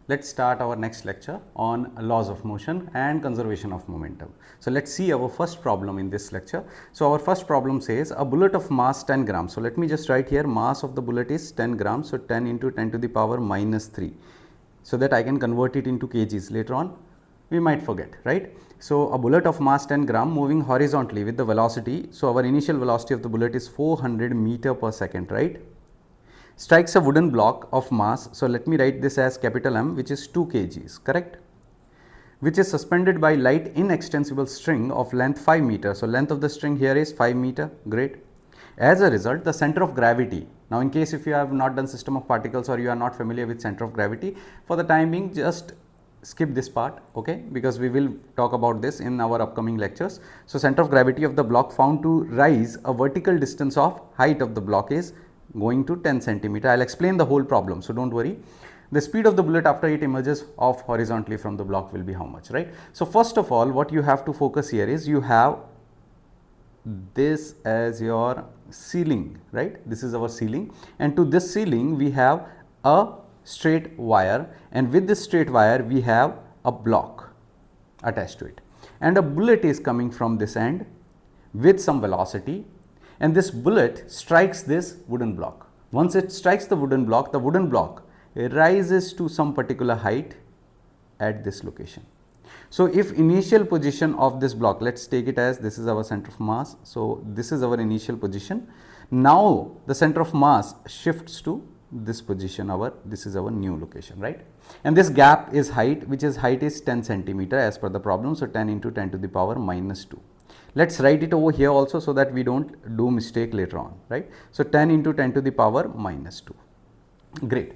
let's start our next lecture on laws of motion and conservation of momentum. So, let's see our first problem in this lecture. So, our first problem says a bullet of mass 10 grams. So, let me just write here mass of the bullet is 10 grams. So, 10 into 10 to the power minus 3, so that I can convert it into kgs later on. We might forget, right? So, a bullet of mass 10 gram moving horizontally with the velocity. So, our initial velocity of the bullet is 400 meter per second, right? Strikes a wooden block of mass. So, let me write this as capital M, which is 2 kgs, correct? Which is suspended by light inextensible string of length 5 meter. So, length of the string here is 5 meter, great. As a result, the center of gravity. Now, in case if you have not done system of particles or you are not familiar with center of gravity, for the time being just skip this part, okay, because we will talk about this in our upcoming lectures. So, center of gravity of the block found to rise a vertical distance of height of the block is going to 10 centimeter. I will explain the whole problem, so do not worry. The speed of the bullet after it emerges off horizontally from the block will be how much, right? So, first of all, what you have to focus here is you have this as your ceiling, right? This is our ceiling, and to this ceiling we have a straight wire, and with this straight wire we have a block attached to it, and a bullet is coming from this end with some velocity, and this bullet strikes this wooden block. Once it strikes the wooden block rises to some particular height at this location. So, if initial position of this block, let us take it as this is our center of mass. So, this is our initial position. Now, the center of mass shifts to this position, this is our new location, right? And this gap is height, which is height is 10 centimeter as per the problem. So, 10 into 10 to the power minus 2. Let us write it over here also, so that we do not do mistake later on, right? So, 10 into 10 to the power minus 2, great.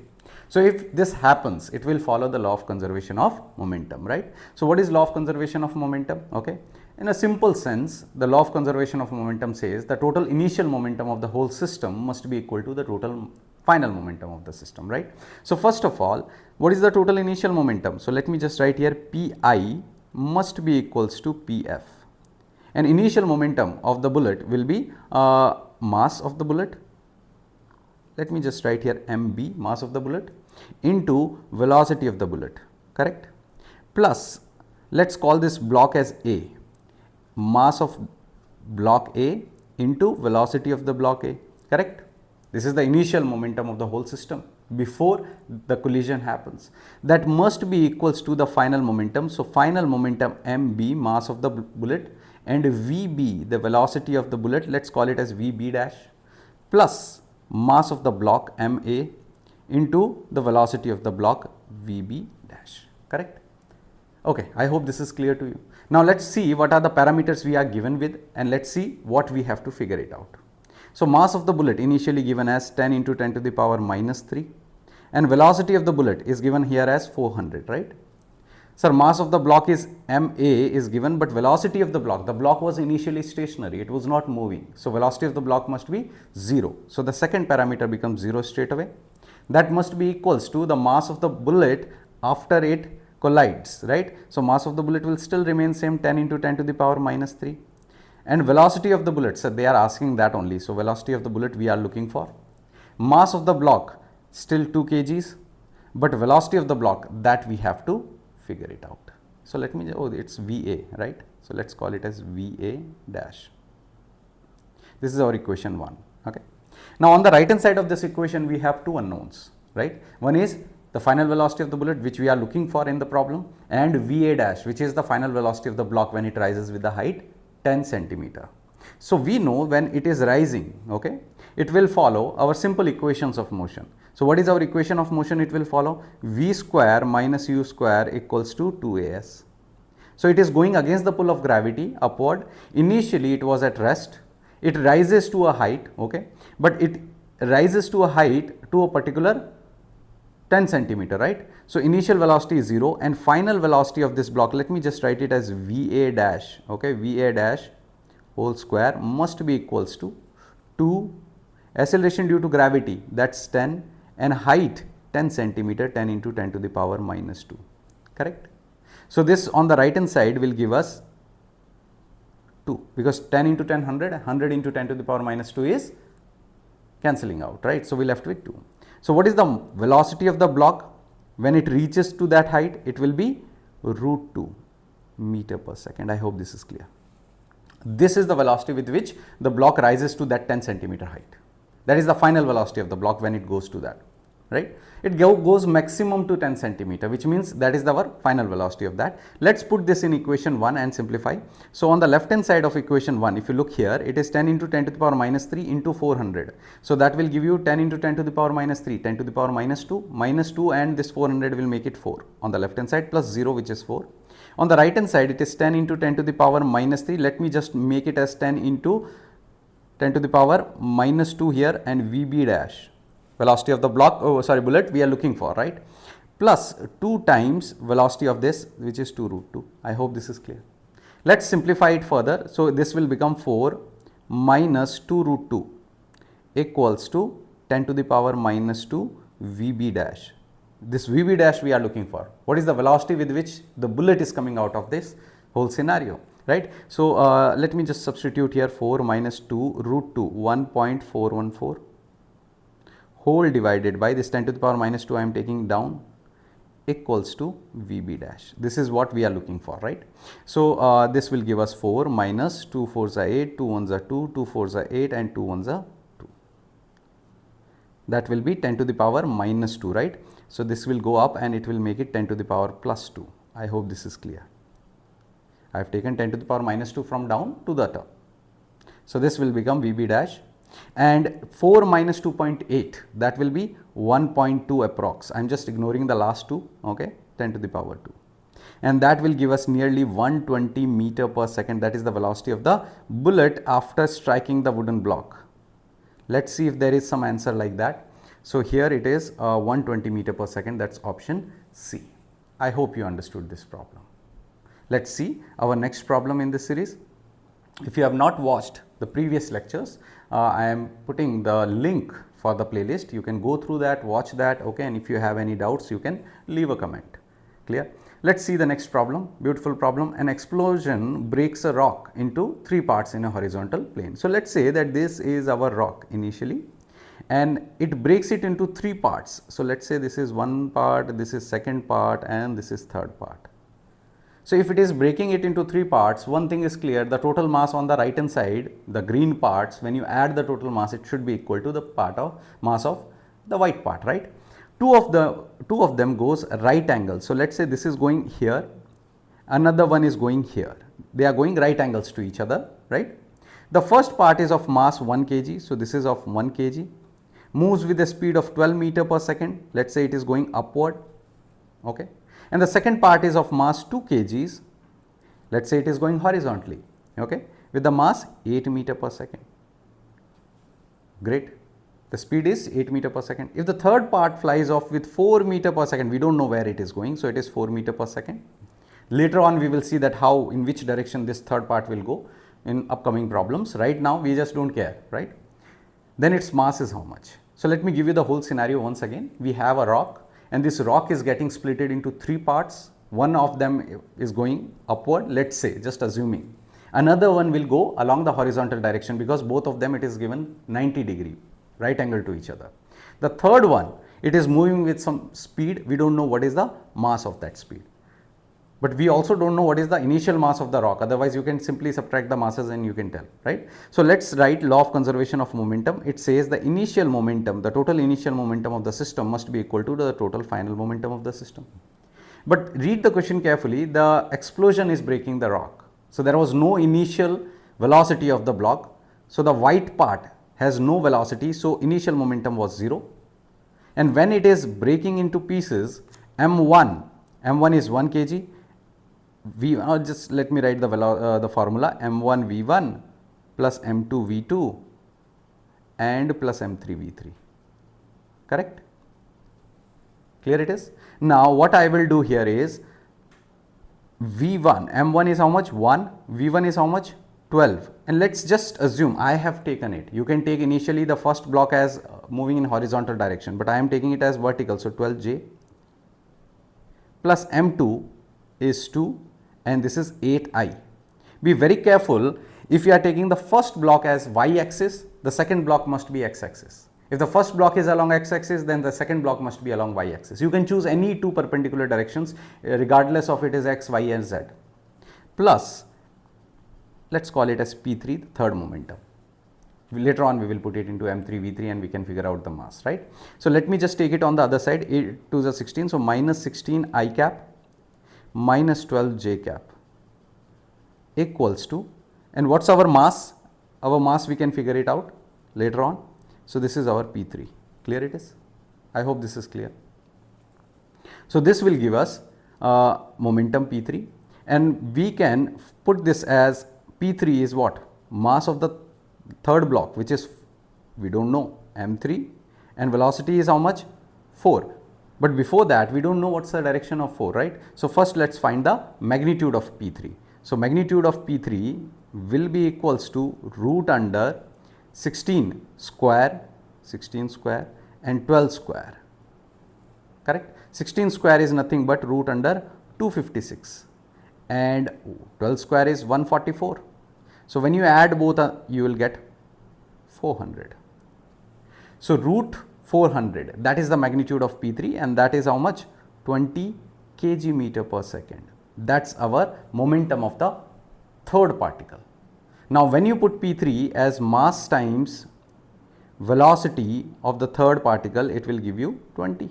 So, if this happens, it will follow the law of conservation of momentum, right? So, what is law of conservation of momentum? Okay. In a simple sense, the law of conservation of momentum says the total initial momentum of the whole system must be equal to the total final momentum of the system, right? So, first of all, what is the total initial momentum? So, let me just write here Pi must be equals to Pf, and initial momentum of the bullet will be mass of the bullet. Let me just write here mb, mass of the bullet, into velocity of the bullet, correct, plus let us call this block as A, mass of block A into velocity of the block A, correct. This is the initial momentum of the whole system before the collision happens. That must be equals to the final momentum. So, final momentum mb, mass of the bullet, and vb, the velocity of the bullet, let us call it as vb dash, plus mass of the block ma into the velocity of the block vb dash, correct. Okay, I hope this is clear to you. Now, let us see what are the parameters we are given with, and let us see what we have to figure it out. So, mass of the bullet initially given as 10 into 10 to the power minus 3, and velocity of the bullet is given here as 400, right. Sir, mass of the block is ma is given, but velocity of the block was initially stationary, it was not moving. So, velocity of the block must be 0. So, the second parameter becomes 0 straight away. That must be equals to the mass of the bullet after it collides, right. So, mass of the bullet will still remain same, 10 into 10 to the power minus 3, and velocity of the bullet, so they are asking that only. So, velocity of the bullet we are looking for. Mass of the block still 2 kgs, but velocity of the block, that we have to figure it out. So, let me, oh, it is VA, right. So, let us call it as VA dash. This is our equation 1, okay. Now, on the right hand side of this equation, we have two unknowns, right. One is the final velocity of the bullet, which we are looking for in the problem, and VA dash, which is the final velocity of the block when it rises with the height 10 centimeter. So, we know when it is rising, okay, it will follow our simple equations of motion. So, what is our equation of motion? It will follow v square minus u square equals to 2as. So, it is going against the pull of gravity upward. Initially, it was at rest. It rises to a height, okay, but it rises to a height to a particular 10 centimeter, right. So, initial velocity is 0, and final velocity of this block, let me just write it as VA dash, okay, VA dash whole square must be equals to 2 acceleration due to gravity, that is 10, and height 10 centimeter, 10 into 10 to the power minus 2, correct. So, this on the right hand side will give us 2, because 10 into 10 100, 100 into 10 to the power minus 2 is cancelling out, right. So, we left with 2. So, what is the velocity of the block? when it reaches to that height, it will be root 2 meter per second. I hope this is clear. This is the velocity with which the block rises to that 10 centimeter height. That is the final velocity of the block when it goes to that, right? It goes maximum to 10 centimeter, which means that is our final velocity of that. Let's put this in equation 1 and simplify. So on the left hand side of equation 1, if you look here, it is 10 into 10 to the power minus 3 into 400. So that will give you 10 into 10 to the power minus 3, 10 to the power minus 2, and this 400 will make it 4 on the left hand side, plus 0, which is 4. On the right hand side, it is 10 into 10 to the power minus 3. Let me just make it as 10 into 10 to the power minus 2 here, and VB dash, velocity of the block, bullet we are looking for, right? Plus 2 times velocity of this, which is 2 root 2. I hope this is clear. Let's simplify it further. So this will become 4 minus 2 root 2 equals to 10 to the power minus 2 VB dash. This VB dash we are looking for. What is the velocity with which the bullet is coming out of this whole scenario, right? So let me just substitute here 4 minus 2 root 2, 1.414 whole divided by this 10 to the power minus 2 I am taking down, equals to VB dash. This is what we are looking for, right? So this will give us 4 minus 2 4s are 8, 2 1s are 2, 2 4s are 8, and 2 1s are 2. That will be 10 to the power minus 2, right? So this will go up and it will make it 10 to the power plus 2. I hope this is clear. I have taken 10 to the power minus 2 from down to the top. So this will become VB dash, and 4 minus 2.8, that will be 1.2 approx. I am just ignoring the last 2, okay, 10 to the power 2. And that will give us nearly 120 meter per second. That is the velocity of the bullet after striking the wooden block. Let's see if there is some answer like that. So here it is 120 meter per second, that's option C. I hope you understood this problem. Let's see our next problem in this series. If you have not watched the previous lectures, I am putting the link for the playlist. You can go through that, watch that, okay, and if you have any doubts, you can leave a comment. Clear? Let's see the next problem. Beautiful problem. An explosion breaks a rock into 3 parts in a horizontal plane. So let's say that this is our rock initially, and it breaks it into 3 parts. So let's say this is 1 part, this is 2nd part, and this is 3rd part. So if it is breaking it into 3 parts, one thing is clear, the total mass on the right hand side, the green parts, when you add the total mass, it should be equal to the mass of the white part, right? Two of them goes right angle. So let's say this is going here, another one is going here. They are going right angles to each other, right? The first part is of mass 1 kg. So this is of 1 kg. Moves with a speed of 12 meter per second. Let's say it is going upward, okay? And the second part is of mass 2 kgs. Let's say it is going horizontally, okay, with the mass 8 meter per second. Great. The speed is 8 meter per second. If the third part flies off with 4 meter per second, we don't know where it is going, so it is 4 meter per second. Later on we will see that how, in which direction this third part will go in upcoming problems. Right now we just don't care, right? Then its mass is how much? So let me give you the whole scenario once again. We have a rock, and this rock is getting splitted into 3 parts. One of them is going upward, let's say, just assuming. Another one will go along the horizontal direction, because both of them it is given 90 degree, right angle to each other. The third one, it is moving with some speed. We don't know what is the mass of that speed. But we also don't know what is the initial mass of the rock. Otherwise, you can simply subtract the masses and you can tell, right? So let's write law of conservation of momentum. It says the initial momentum, the total initial momentum of the system must be equal to the total final momentum of the system. But read the question carefully. The explosion is breaking the rock. So there was no initial velocity of the block. So the white part has no velocity. So initial momentum was 0. And when it is breaking into pieces, M1 is 1 kg. Just let me write the formula. M1 V1 plus M2 V2 and plus M3 V3. Correct? Clear it is? Now what I will do here is V1, M1 is how much? 1, V1 is how much? 12. And let's just assume I have taken it. You can take initially the first block as moving in horizontal direction, but I am taking it as vertical. So 12J plus M2 is 2, and this is 8I. Be very careful. If you are taking the first block as y axis, the second block must be x axis. If the first block is along x-axis, then the second block must be along y-axis. You can choose any two perpendicular directions regardless of it is x, y and z. Plus, let's call it as P3, the third momentum. Later on we will put it into M3, V3 and we can figure out the mass, right. So, let me just take it on the other side, 8 to the 16. So, minus 16 I cap minus 12 j cap equals to, and what's our mass? Our mass we can figure it out later on. So, this is our P3, clear it is? I hope this is clear. So, this will give us momentum P3 and we can put this as P3 is what? Mass of the third block, which is we do not know, M3, and velocity is how much? 4. But before that we do not know what is the direction of 4, right. So, first let us find the magnitude of P3. So, magnitude of P3 will be equals to root under 16 square and 12 square, correct. 16 square is nothing but root under 256 and 12 square is 144. So, when you add both you will get 400. So, root 400, that is the magnitude of P3 and that is how much? 20 kg meter per second. That is our momentum of the third particle. Now, when you put P3 as mass times velocity of the third particle, it will give you 20.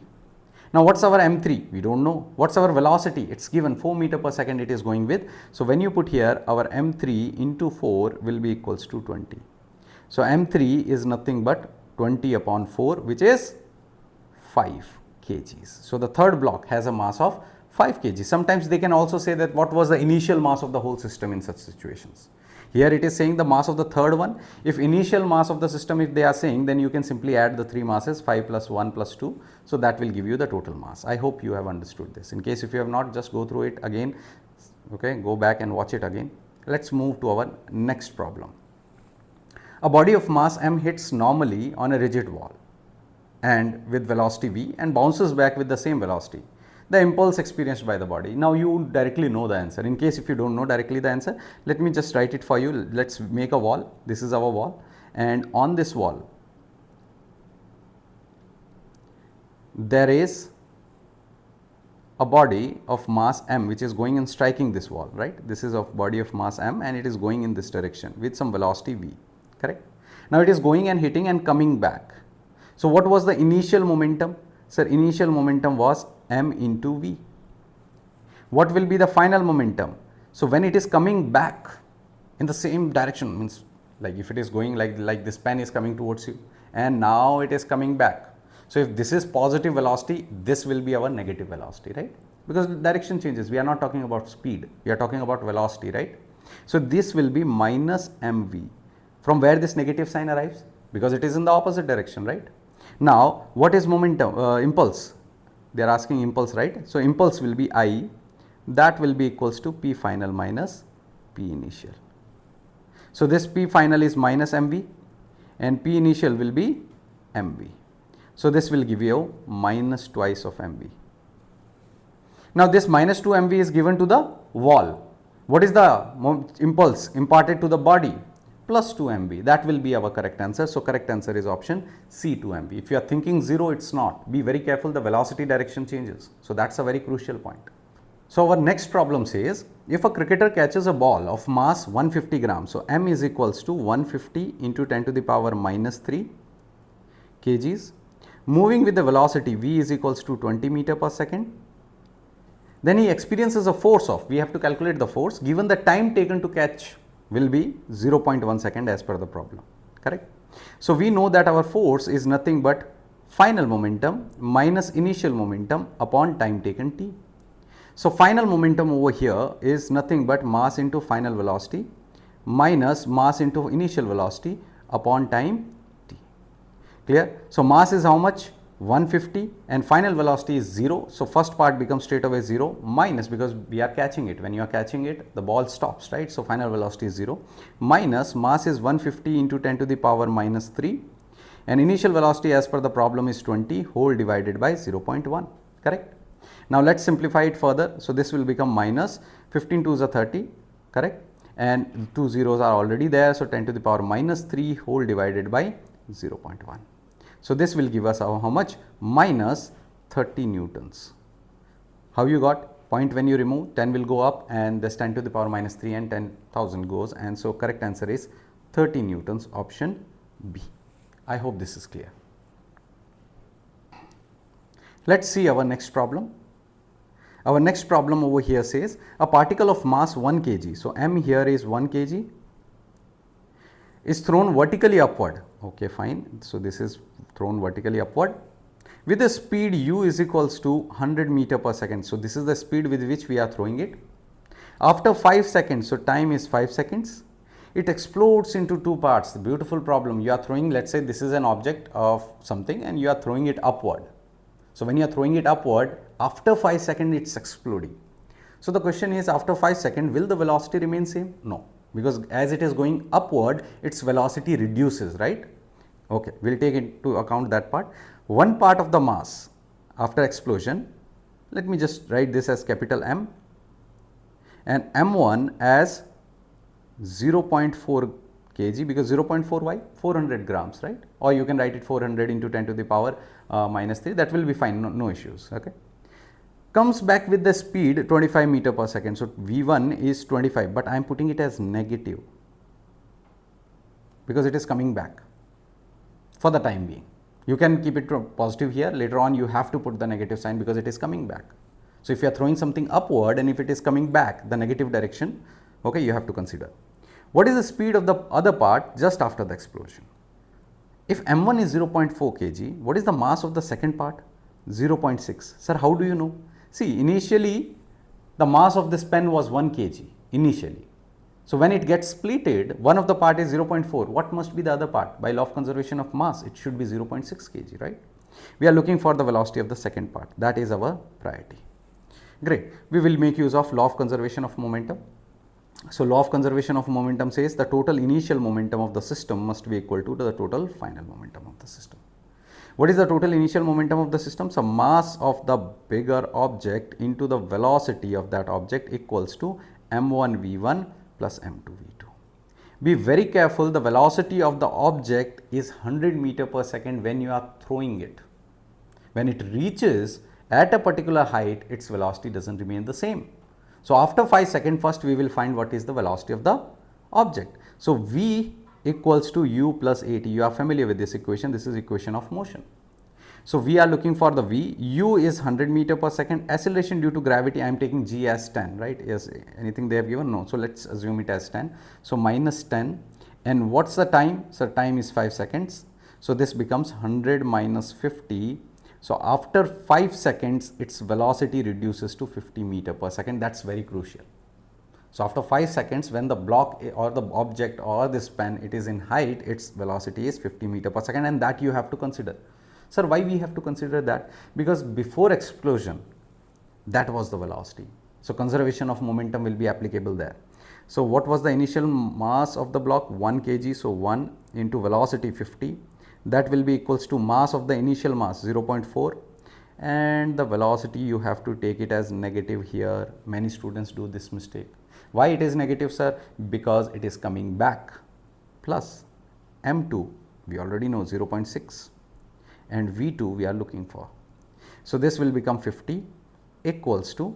Now, what is our M3? We do not know. What is our velocity? It is given 4 meter per second it is going with. So, when you put here our M3 into 4 will be equals to 20. So, M3 is nothing but 20 upon 4, which is 5 kgs. So, the third block has a mass of 5 kg. Sometimes they can also say that what was the initial mass of the whole system in such situations. Here it is saying the mass of the third one. If initial mass of the system, if they are saying, then you can simply add the 3 masses, 5 plus 1 plus 2. So, that will give you the total mass. I hope you have understood this. In case if you have not, just go through it again, okay, go back and watch it again. Let us move to our next problem. A body of mass m hits normally on a rigid wall and with velocity v and bounces back with the same velocity. The impulse experienced by the body. Now, you directly know the answer. In case if you do not know directly the answer, let me just write it for you. Let us make a wall. This is our wall, and on this wall there is a body of mass m which is going and striking this wall, right. This is of body of mass m and it is going in this direction with some velocity v, correct. Now, it is going and hitting and coming back. So, what was the initial momentum? Sir, initial momentum was m into v. What will be the final momentum? So, when it is coming back in the same direction, means like if it is going like this pen is coming towards you and now it is coming back. So, if this is positive velocity, this will be our negative velocity, right, because direction changes. We are not talking about speed, we are talking about velocity, right. So, this will be minus mv. From where this negative sign arrives? Because it is in the opposite direction, right. Now, what is momentum? Impulse. They are asking impulse, right. So, impulse will be I, that will be equals to P final minus P initial. So, this P final is minus mv and P initial will be mv. So, this will give you minus twice of mv. Now, this minus 2 mv is given to the wall. What is the impulse imparted to the body? Plus 2 mv. That will be our correct answer. So, correct answer is option C, 2 mv. If you are thinking 0, it is not. Be very careful, the velocity direction changes. So, that is a very crucial point. So, our next problem says, if a cricketer catches a ball of mass 150 grams, so m is equals to 150 into 10 to the power minus 3 kgs, moving with the velocity v is equals to 20 meter per second. Then he experiences a force of, we have to calculate the force, given the time taken to catch will be 0.1 second as per the problem, correct. So, we know that our force is nothing but final momentum minus initial momentum upon time taken t. So, final momentum over here is nothing but mass into final velocity minus mass into initial velocity upon time t, clear. So, mass is how much? 150 and final velocity is 0. So, first part becomes straight away 0 minus, because we are catching it, when you are catching it the ball stops, right. So, final velocity is 0 minus mass is 150 into 10 to the power minus 3 and initial velocity as per the problem is 20 whole divided by 0.1, correct. Now, let us simplify it further. So, this will become minus 15 2s are 30, correct, and 2 zeros are already there. So, 10 to the power minus 3 whole divided by 0.1. So this will give us how much? Minus 30 newtons. How you got? Point when you remove, 10 will go up and this 10 to the power minus 3 and 10,000 goes, and so correct answer is 30 newtons, option B. I hope this is clear. Let's see our next problem. Our next problem over here says a particle of mass 1 kg. So M here is 1 kg is thrown vertically upward. Okay, fine. So this is thrown vertically upward with a speed u is equals to 100 meter per second. So this is the speed with which we are throwing it. After 5 seconds, so time is 5 seconds, it explodes into two parts. The beautiful problem, you are throwing, let's say this is an object of something and you are throwing it upward. So when you are throwing it upward, after 5 seconds it's exploding. So the question is, after 5 seconds, will the velocity remain same? No, because as it is going upward, its velocity reduces, right? Okay, we'll take into account that part. One part of the mass after explosion, let me just write this as capital M and M1 as 0.4 kg, because 0.4 why? 400 grams, right? Or you can write it 400 into 10 to the power minus 3, that will be fine, no issues. Okay. Comes back with the speed 25 meter per second. So V1 is 25, but I am putting it as negative because it is coming back for the time being. You can keep it positive here, later on you have to put the negative sign because it is coming back. So if you are throwing something upward and if it is coming back the negative direction, okay, you have to consider. What is the speed of the other part just after the explosion? If M1 is 0.4 kg, what is the mass of the second part? 0.6. Sir, how do you know? See, initially the mass of this pen was 1 kg initially. So when it gets splitted, one of the part is 0.4. What must be the other part? By law of conservation of mass, it should be 0.6 kg, right? We are looking for the velocity of the second part. That is our priority. Great. We will make use of law of conservation of momentum. So law of conservation of momentum says the total initial momentum of the system must be equal to the total final momentum of the system. What is the total initial momentum of the system? So mass of the bigger object into the velocity of that object equals to m1 v1 plus m2 v2. Be very careful, the velocity of the object is 100 meter per second when you are throwing it. When it reaches at a particular height, its velocity doesn't remain the same. So after 5 seconds, first we will find what is the velocity of the object. So v equals to u plus at. You are familiar with this equation. This is equation of motion. So we are looking for the v. U is 100 meter per second. Acceleration due to gravity, I am taking g as 10, right? Yes, anything they have given? No. So let's assume it as 10. So minus 10. And what's the time? So time is 5 seconds. So this becomes 100 minus 50. So after 5 seconds, its velocity reduces to 50 meter per second. That's very crucial. So after 5 seconds, when the block or the object or this pen, it is in height, its velocity is 50 meter per second, and that you have to consider. Sir, why we have to consider that? Because before explosion, that was the velocity. So conservation of momentum will be applicable there. So what was the initial mass of the block? 1 kg. So 1 into velocity 50. That will be equals to mass of the initial mass 0.4, and the velocity you have to take it as negative here. Many students do this mistake. Why it is negative, sir? Because it is coming back, plus m2 we already know 0.6 and v2 we are looking for. So this will become 50 equals to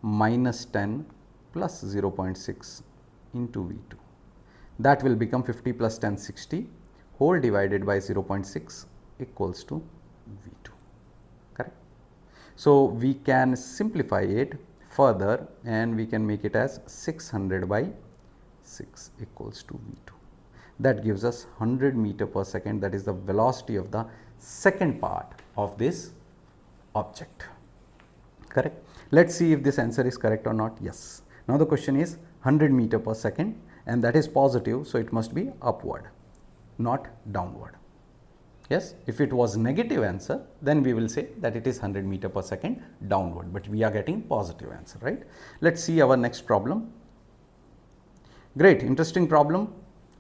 minus 10 plus 0.6 into v2. That will become 50 plus 10, 60. Whole divided by 0.6 equals to v2, correct? So we can simplify it further and we can make it as 600 by 6 equals to v2. That gives us 100 meter per second. That is the velocity of the second part of this object, correct? Let's see if this answer is correct or not. Yes. Now the question is 100 meter per second, and that is positive, so it must be upward, not downward. Yes, if it was negative answer, then we will say that it is 100 meter per second downward, but we are getting positive answer, right? Let's see our next problem. Great, interesting problem.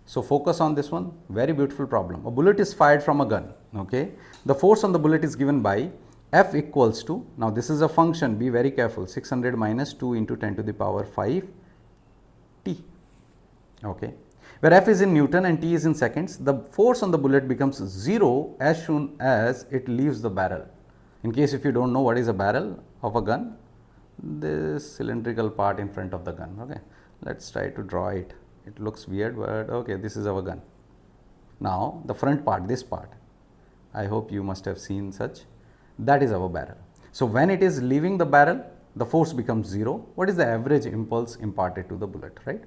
So focus on this one. Very beautiful problem. A bullet is fired from a gun. Okay, the force on the bullet is given by F equals to, now this is a function, be very careful, 600 minus 2 into 10 to the power 5 t. Okay. where F is in Newton and T is in seconds, the force on the bullet becomes 0 as soon as it leaves the barrel. In case if you don't know what is a barrel of a gun, this cylindrical part in front of the gun. Okay, let's try to draw it. It looks weird, but okay, this is our gun. Now the front part, this part, I hope you must have seen such, that is our barrel. So when it is leaving the barrel, the force becomes 0. What is the average impulse imparted to the bullet, right?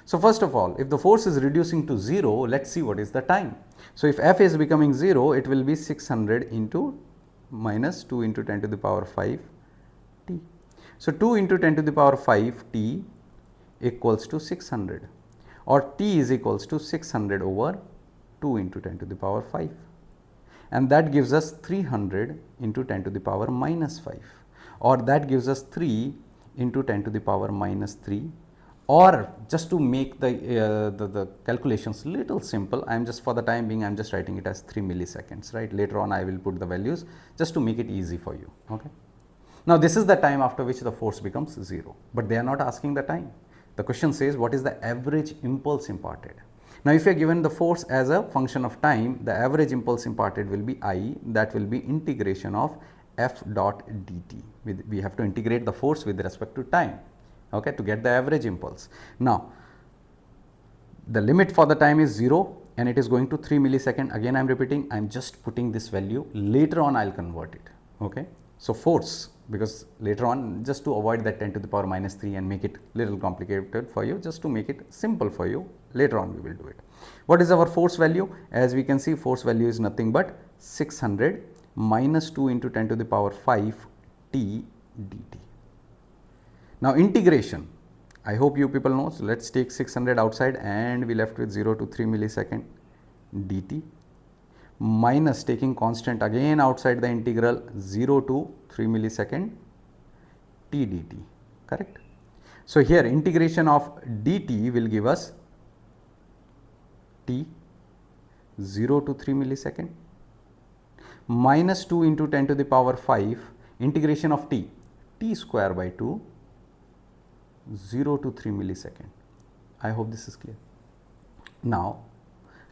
So first of all, if the force is reducing to 0, let's see what is the time. So if F is becoming 0, it will be 600 into minus 2 into 10 to the power 5 T. So 2 into 10 to the power 5 T equals to 600, or T is equals to 600 over 2 into 10 to the power 5, and that gives us 300 into 10 to the power minus 5, or that gives us 3 into 10 to the power minus 3, or just to make the calculations little simple, I am just for the time being I am just writing it as 3 milliseconds, right. Later on I will put the values just to make it easy for you. Okay. Now this is the time after which the force becomes 0, but they are not asking the time. The question says what is the average impulse imparted. Now if you are given the force as a function of time, the average impulse imparted will be I, that will be integration of F dot dt. We have to integrate the force with respect to time, okay, to get the average impulse. Now the limit for the time is 0 and it is going to 3 millisecond. Again I am repeating, I am just putting this value, later on I will convert it. Okay. So force, because later on, just to avoid that 10 to the power minus 3 and make it little complicated for you, just to make it simple for you, later on we will do it. What is our force value? As we can see, force value is nothing but 600 minus 2 into 10 to the power 5 T dt. Now integration, I hope you people know. So let's take 600 outside and we left with 0 to 3 millisecond dt, minus taking constant again outside the integral 0 to 3 millisecond T dt, correct. So here integration of dt will give us T 0 to 3 millisecond minus 2 into 10 to the power 5 integration of T square by 2 0 to 3 millisecond. I hope this is clear. Now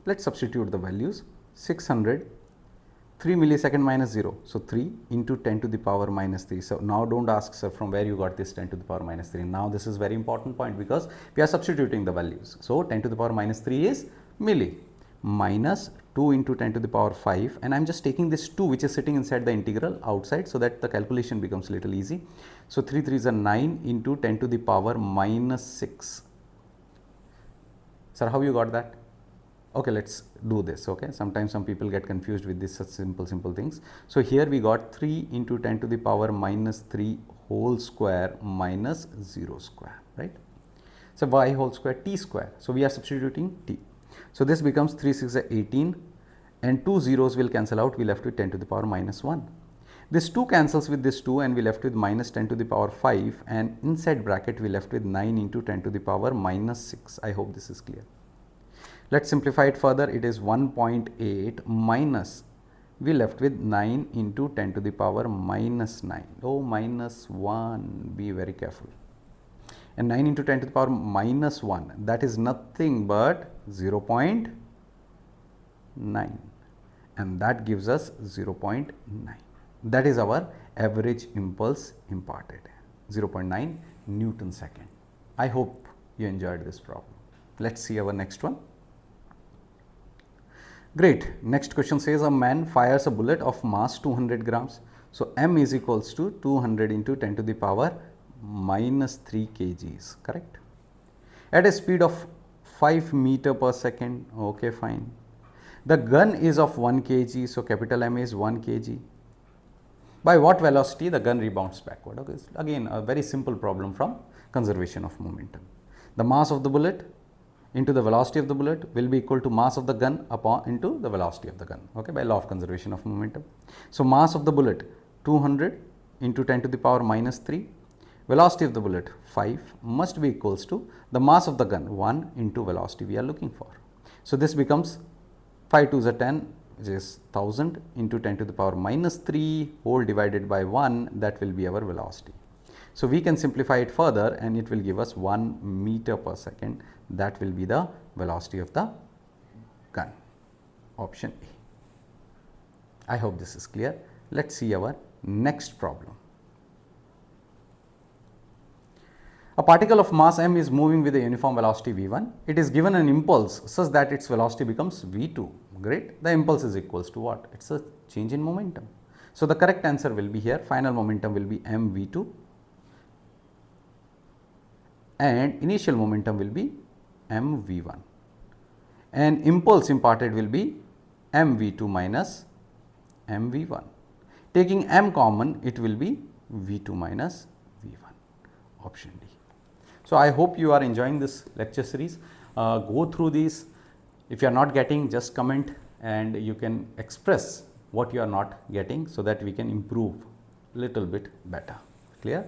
let's substitute the values. 600, 3 millisecond minus 0. So 3 into 10 to the power minus 3. So now don't ask, sir, from where you got this 10 to the power minus 3. Now this is very important point because we are substituting the values. So 10 to the power minus 3 is milli, minus 2 into 10 to the power 5, and I am just taking this 2 which is sitting inside the integral outside so that the calculation becomes little easy. So 3 3s are 9 into 10 to the power minus 6. Sir, how you got that? Okay, let's do this. Okay, sometimes some people get confused with this such simple things. So here we got 3 into 10 to the power minus 3 whole square minus 0 square, right. So y whole square t square. So we are substituting t. So this becomes 3 6 are 18 and 2 zeros will cancel out. We left with 10 to the power minus 1. This 2 cancels with this 2 and we left with minus 10 to the power 5, and inside bracket we left with 9 into 10 to the power minus 6. I hope this is clear. Let's simplify it further. It is 1.8 minus, we left with 9 into 10 to the power minus 9. Oh, minus 1, be very careful. And 9 into 10 to the power minus 1, that is nothing but 0.9, and that gives us 0.9. That is our average impulse imparted, 0.9 Newton second. I hope you enjoyed this problem. Let's see our next one. Great. Next question says a man fires a bullet of mass 200 grams. So m is equals to 200 into 10 to the power minus 3 kgs, correct? At a speed of 5 meter per second. Okay, fine. The gun is of 1 kg. So capital M is 1 kg. By what velocity the gun rebounds backward? Okay, again a very simple problem from conservation of momentum. The mass of the bullet into the velocity of the bullet will be equal to mass of the gun upon into the velocity of the gun, okay, by law of conservation of momentum. So mass of the bullet 200 into 10 to the power minus 3, velocity of the bullet 5 must be equals to the mass of the gun 1 into velocity we are looking for. So this becomes 5 2s are 10, which is 1000 into 10 to the power minus 3 whole divided by 1, that will be our velocity. So we can simplify it further and it will give us 1 meter per second. That will be the velocity of the gun. Option A. I hope this is clear. Let us see our next problem. A particle of mass m is moving with a uniform velocity v1. It is given an impulse such that its velocity becomes v2. Great. The impulse is equals to what? It is a change in momentum. So the correct answer will be here. Final momentum will be mv2 and initial momentum will be mv1. And impulse imparted will be mv2 minus mv1. Taking m common, it will be v2 minus v1. Option D. So I hope you are enjoying this lecture series. Go through these. If you are not getting, just comment and you can express what you are not getting so that we can improve little bit better. Clear?